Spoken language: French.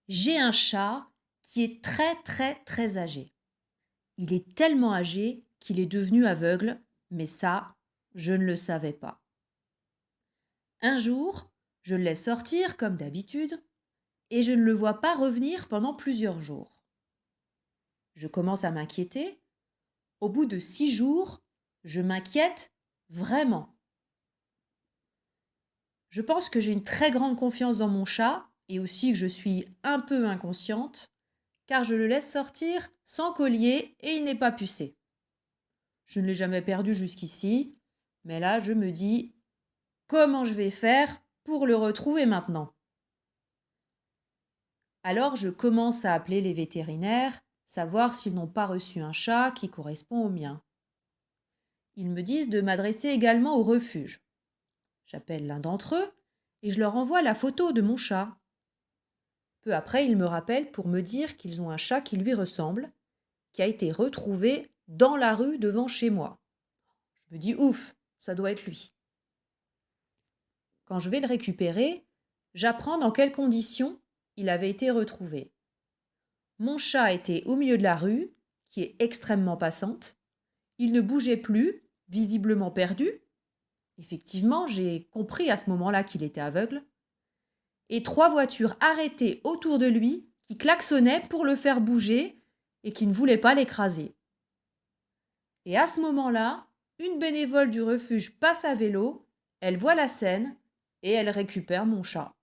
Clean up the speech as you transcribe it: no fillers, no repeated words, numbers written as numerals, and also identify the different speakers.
Speaker 1: J'ai un chat qui est très très très âgé. Il est tellement âgé qu'il est devenu aveugle, mais ça, je ne le savais pas. Un jour, je le laisse sortir comme d'habitude et je ne le vois pas revenir pendant plusieurs jours. Je commence à m'inquiéter. Au bout de 6 jours, je m'inquiète vraiment. Je pense que j'ai une très grande confiance dans mon chat et aussi que je suis un peu inconsciente car je le laisse sortir sans collier et il n'est pas pucé. Je ne l'ai jamais perdu jusqu'ici, mais là je me dis comment je vais faire pour le retrouver maintenant. Alors je commence à appeler les vétérinaires, savoir s'ils n'ont pas reçu un chat qui correspond au mien. Ils me disent de m'adresser également au refuge. J'appelle l'un d'entre eux et je leur envoie la photo de mon chat. Peu après, ils me rappellent pour me dire qu'ils ont un chat qui lui ressemble, qui a été retrouvé dans la rue devant chez moi. Je me dis ouf, ça doit être lui. Quand je vais le récupérer, j'apprends dans quelles conditions il avait été retrouvé. Mon chat était au milieu de la rue, qui est extrêmement passante. Il ne bougeait plus, visiblement perdu. Effectivement, j'ai compris à ce moment-là qu'il était aveugle. Et 3 voitures arrêtées autour de lui qui klaxonnaient pour le faire bouger et qui ne voulaient pas l'écraser. Et à ce moment-là, une bénévole du refuge passe à vélo, elle voit la scène et elle récupère mon chat.